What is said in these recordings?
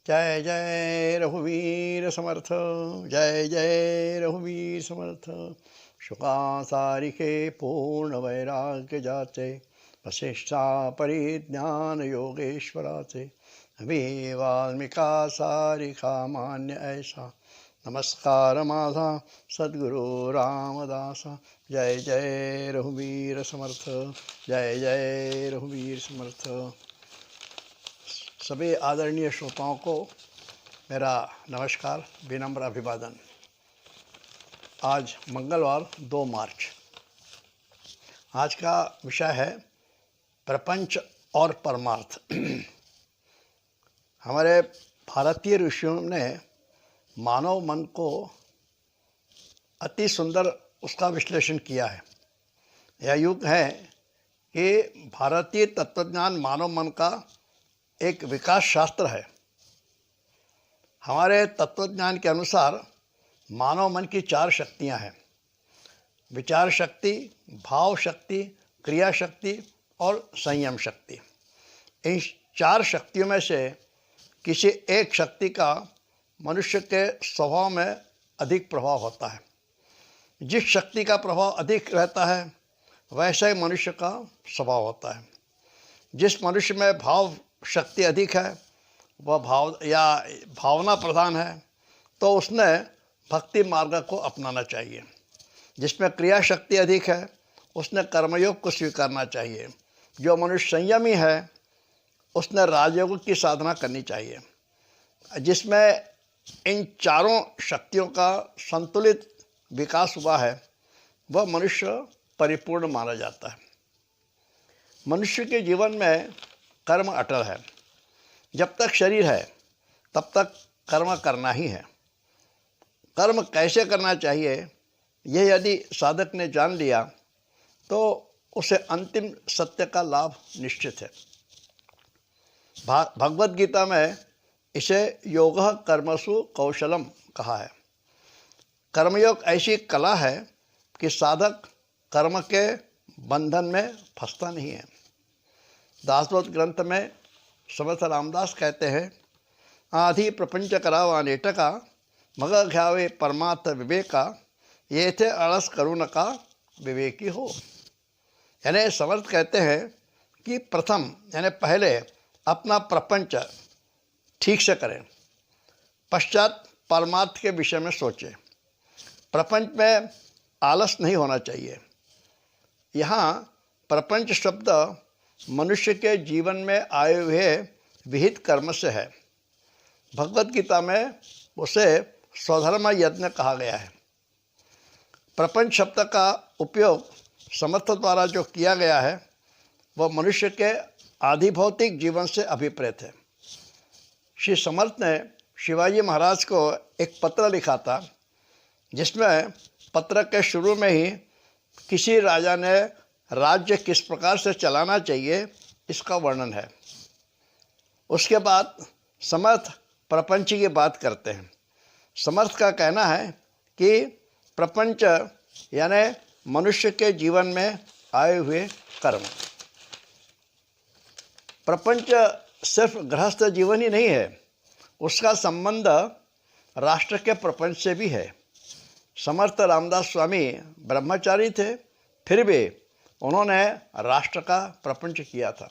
जय जय रघुवीर समर्थ। जय जय रघुवीर समर्थ। शुका सारिके पूर्ण वैराग्य जाते, वशिष्ठा परिज्ञान योगेश्वराते। वे वाल्मीका सारिका मान्य ऐसा, नमस्कार माधा सद्गुरु रामदासा। जय जय रघुवीर समर्थ। जय जय रघुवीर समर्थ। सभी आदरणीय श्रोताओं को मेरा नमस्कार, विनम्र अभिवादन। आज मंगलवार 2 मार्च। आज का विषय है प्रपंच और परमार्थ। हमारे भारतीय ऋषियों ने मानव मन को अति सुंदर उसका विश्लेषण किया है। यह युग है कि भारतीय तत्वज्ञान मानव मन का एक विकास शास्त्र है। हमारे तत्वज्ञान के अनुसार मानव मन की 4 शक्तियां हैं: विचार शक्ति, भाव शक्ति, क्रिया शक्ति और संयम शक्ति। इन 4 शक्तियों में से किसी एक शक्ति का मनुष्य के स्वभाव में अधिक प्रभाव होता है। जिस शक्ति का प्रभाव अधिक रहता है वैसा ही मनुष्य का स्वभाव होता है। जिस मनुष्य में भाव शक्ति अधिक है, वह भावना प्रधान है, तो उसने भक्ति मार्ग को अपनाना चाहिए। जिसमें क्रिया शक्ति अधिक है उसने कर्मयोग को स्वीकारना चाहिए। जो मनुष्य संयमी है उसने राजयोग की साधना करनी चाहिए। जिसमें इन चारों शक्तियों का संतुलित विकास हुआ है वह मनुष्य परिपूर्ण माना जाता है। मनुष्य के जीवन में कर्म अटल है। जब तक शरीर है तब तक कर्म करना ही है। कर्म कैसे करना चाहिए यह यदि साधक ने जान लिया तो उसे अंतिम सत्य का लाभ निश्चित है। भगवद गीता में इसे योगः कर्मसु कौशलम कहा है। कर्मयोग ऐसी कला है कि साधक कर्म के बंधन में फंसता नहीं है। दासबोध ग्रंथ में समर्थ रामदास कहते हैं, आधि प्रपंच करावा नेटका, मग घ्यावे परमार्थ विवेका, ये थे अड़स करुण का विवेकी हो। यानी समर्थ कहते हैं कि प्रथम यानी पहले अपना प्रपंच ठीक से करें, पश्चात परमार्थ के विषय में सोचें। प्रपंच में आलस नहीं होना चाहिए। यहाँ प्रपंच शब्द मनुष्य के जीवन में आए हुए विहित कर्म से है। भगवद गीता में उसे स्वधर्म यज्ञ कहा गया है। प्रपंच शब्द का उपयोग समर्थ द्वारा जो किया गया है वह मनुष्य के आधिभौतिक जीवन से अभिप्रेत है। श्री समर्थ ने शिवाजी महाराज को एक पत्र लिखा था, जिसमें पत्र के शुरू में ही किसी राजा ने राज्य किस प्रकार से चलाना चाहिए इसका वर्णन है। उसके बाद समर्थ प्रपंच की बात करते हैं। समर्थ का कहना है कि प्रपंच यानी मनुष्य के जीवन में आए हुए कर्म। प्रपंच सिर्फ गृहस्थ जीवन ही नहीं है, उसका संबंध राष्ट्र के प्रपंच से भी है। समर्थ रामदास स्वामी ब्रह्मचारी थे, फिर भी उन्होंने राष्ट्र का प्रपंच किया था।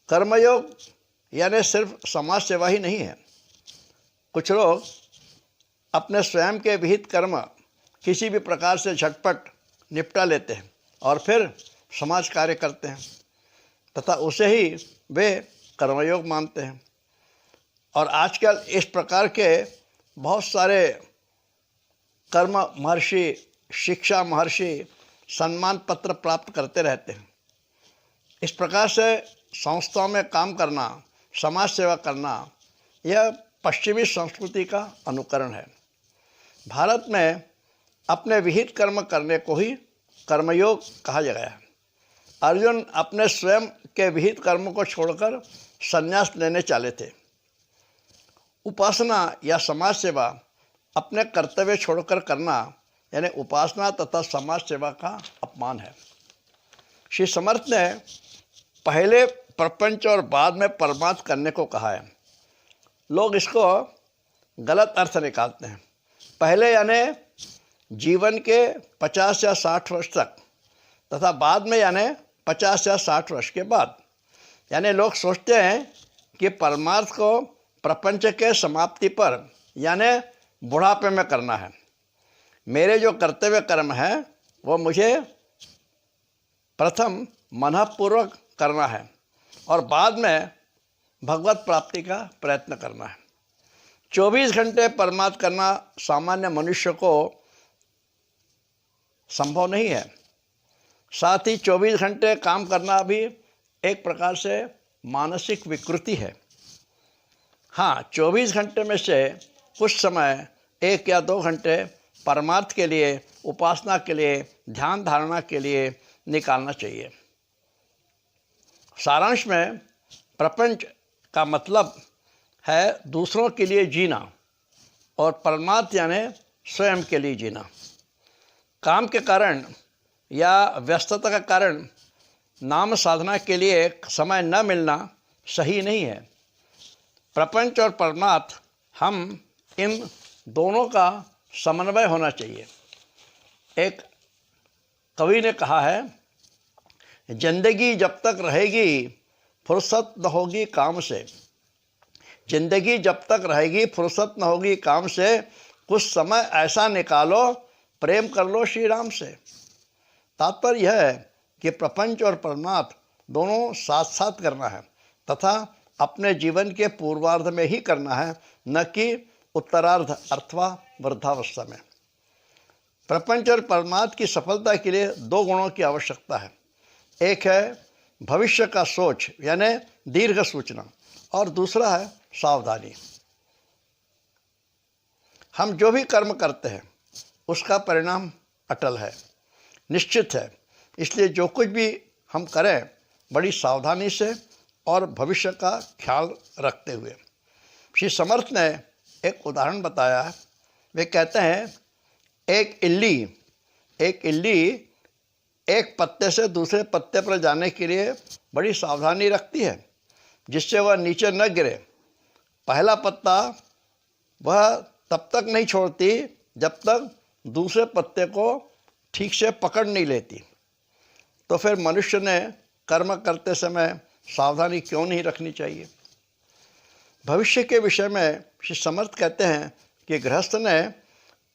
कर्मयोग यानी सिर्फ समाज सेवा ही नहीं है। कुछ लोग अपने स्वयं के विहित कर्म किसी भी प्रकार से झटपट निपटा लेते हैं और फिर समाज कार्य करते हैं तथा उसे ही वे कर्मयोग मानते हैं। और आजकल इस प्रकार के बहुत सारे कर्म महर्षि, शिक्षा महर्षि सम्मान पत्र प्राप्त करते रहते हैं। इस प्रकार से संस्थाओं में काम करना, समाज सेवा करना, यह पश्चिमी संस्कृति का अनुकरण है। भारत में अपने विहित कर्म करने को ही कर्मयोग कहा गया है। अर्जुन अपने स्वयं के विहित कर्म को छोड़कर संन्यास लेने चाले थे। उपासना या समाज सेवा अपने कर्तव्य छोड़कर करना यानी उपासना तथा समाज सेवा का अपमान है। श्री समर्थ ने पहले प्रपंच और बाद में परमार्थ करने को कहा है। लोग इसको गलत अर्थ निकालते हैं। पहले यानी जीवन के 50 या 60 वर्ष तक, तथा बाद में यानी 50 या 60 वर्ष के बाद। यानी लोग सोचते हैं कि परमार्थ को प्रपंच के समाप्ति पर यानी बुढ़ापे में करना है। मेरे जो कर्तव्य कर्म है वो मुझे प्रथम मनःपूर्वक करना है और बाद में भगवत प्राप्ति का प्रयत्न करना है। 24 घंटे परमार्थ करना सामान्य मनुष्य को संभव नहीं है। साथ ही 24 घंटे काम करना भी एक प्रकार से मानसिक विकृति है। हाँ, 24 घंटे में से कुछ समय 1 या 2 घंटे परमार्थ के लिए, उपासना के लिए, ध्यान धारणा के लिए निकालना चाहिए। सारांश में प्रपंच का मतलब है दूसरों के लिए जीना और परमार्थ यानी स्वयं के लिए जीना। काम के कारण या व्यस्तता के कारण नाम साधना के लिए समय न मिलना सही नहीं है। प्रपंच और परमार्थ, हम इन दोनों का समन्वय होना चाहिए। एक कवि ने कहा है, जिंदगी जब तक रहेगी फुर्सत न होगी काम से। जिंदगी जब तक रहेगी फुर्सत न होगी काम से, कुछ समय ऐसा निकालो प्रेम कर लो श्री राम से। तात्पर्य यह है कि प्रपंच और परमार्थ दोनों साथ साथ करना है तथा अपने जीवन के पूर्वार्ध में ही करना है, न कि उत्तरार्ध अथवा वृद्धावस्था में। प्रपंच और परमार्थ की सफलता के लिए 2 गुणों की आवश्यकता है। एक है भविष्य का सोच यानी दीर्घ सूचना, और दूसरा है सावधानी। हम जो भी कर्म करते हैं उसका परिणाम अटल है, निश्चित है। इसलिए जो कुछ भी हम करें बड़ी सावधानी से और भविष्य का ख्याल रखते हुए। श्री समर्थ ने एक उदाहरण बताया है। वे कहते हैं, एक इल्ली एक पत्ते से दूसरे पत्ते पर जाने के लिए बड़ी सावधानी रखती है जिससे वह नीचे न गिरे। पहला पत्ता वह तब तक नहीं छोड़ती जब तक दूसरे पत्ते को ठीक से पकड़ नहीं लेती। तो फिर मनुष्य ने कर्म करते समय सावधानी क्यों नहीं रखनी चाहिए? भविष्य के विषय में श्री समर्थ कहते हैं कि गृहस्थ ने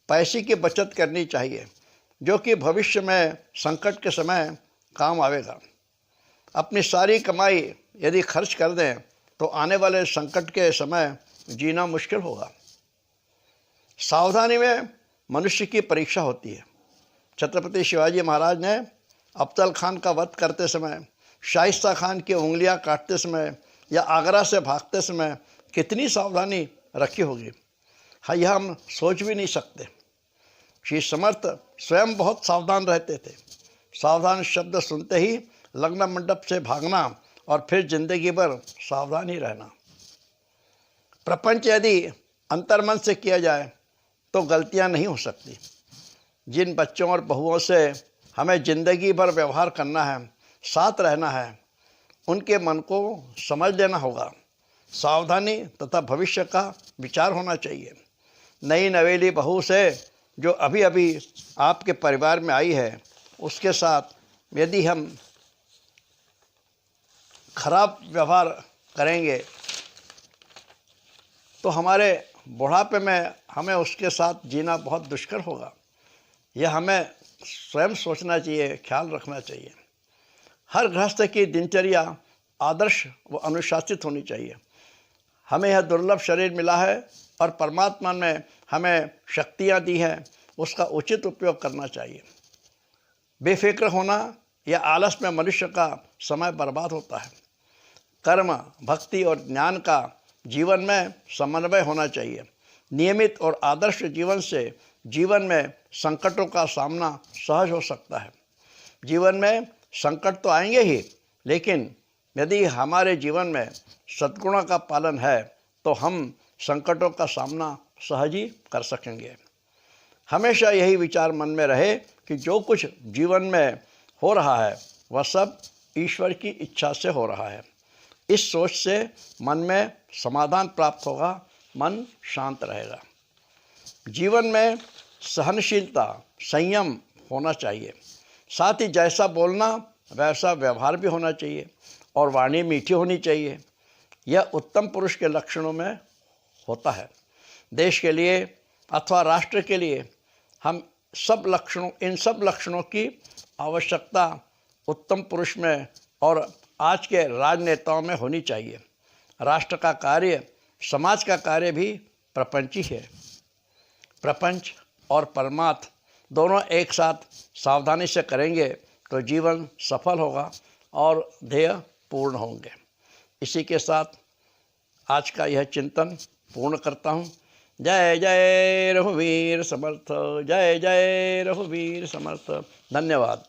पैसे की बचत करनी चाहिए जो कि भविष्य में संकट के समय काम आवेगा। अपनी सारी कमाई यदि खर्च कर दें तो आने वाले संकट के समय जीना मुश्किल होगा। सावधानी में मनुष्य की परीक्षा होती है। छत्रपति शिवाजी महाराज ने अफजल खान का वध करते समय, शाइस्ता खान की उंगलियां काटते समय या आगरा से भागते समय कितनी सावधानी रखी होगी, हाँ, यह हम सोच भी नहीं सकते। श्री समर्थ स्वयं बहुत सावधान रहते थे। सावधान शब्द सुनते ही लग्न मंडप से भागना और फिर जिंदगी भर सावधान ही रहना। प्रपंच यदि अंतर्मन से किया जाए तो गलतियां नहीं हो सकती। जिन बच्चों और बहुओं से हमें जिंदगी भर व्यवहार करना है, साथ रहना है, उनके मन को समझ लेना होगा। सावधानी तथा भविष्य का विचार होना चाहिए। नई नवेली बहू से जो अभी अभी आपके परिवार में आई है, उसके साथ यदि हम खराब व्यवहार करेंगे तो हमारे बुढ़ापे में हमें उसके साथ जीना बहुत दुष्कर होगा। यह हमें स्वयं सोचना चाहिए, ख्याल रखना चाहिए। हर गृहस्थ की दिनचर्या आदर्श व अनुशासित होनी चाहिए। हमें यह दुर्लभ शरीर मिला है और परमात्मा ने हमें शक्तियाँ दी हैं, उसका उचित उपयोग करना चाहिए। बेफिक्र होना या आलस में मनुष्य का समय बर्बाद होता है। कर्म, भक्ति और ज्ञान का जीवन में समन्वय होना चाहिए। नियमित और आदर्श जीवन से जीवन में संकटों का सामना सहज हो सकता है। जीवन में संकट तो आएंगे ही, लेकिन यदि हमारे जीवन में सद्गुणों का पालन है तो हम संकटों का सामना सहज ही कर सकेंगे। हमेशा यही विचार मन में रहे कि जो कुछ जीवन में हो रहा है वह सब ईश्वर की इच्छा से हो रहा है। इस सोच से मन में समाधान प्राप्त होगा मन शांत रहेगा। जीवन में सहनशीलता, संयम होना चाहिए। साथ ही जैसा बोलना वैसा व्यवहार भी होना चाहिए और वाणी मीठी होनी चाहिए। यह उत्तम पुरुष के लक्षणों में होता है। देश के लिए अथवा राष्ट्र के लिए इन सब लक्षणों की आवश्यकता उत्तम पुरुष में और आज के राजनेताओं में होनी चाहिए। राष्ट्र का कार्य, समाज का कार्य भी प्रपंची है। प्रपंच और परमार्थ दोनों एक साथ सावधानी से करेंगे तो जीवन सफल होगा और ध्येय पूर्ण होंगे। इसी के साथ आज का यह चिंतन पूर्ण करता हूँ। जय जय रघुवीर समर्थ, जय जय रघुवीर समर्थ। धन्यवाद।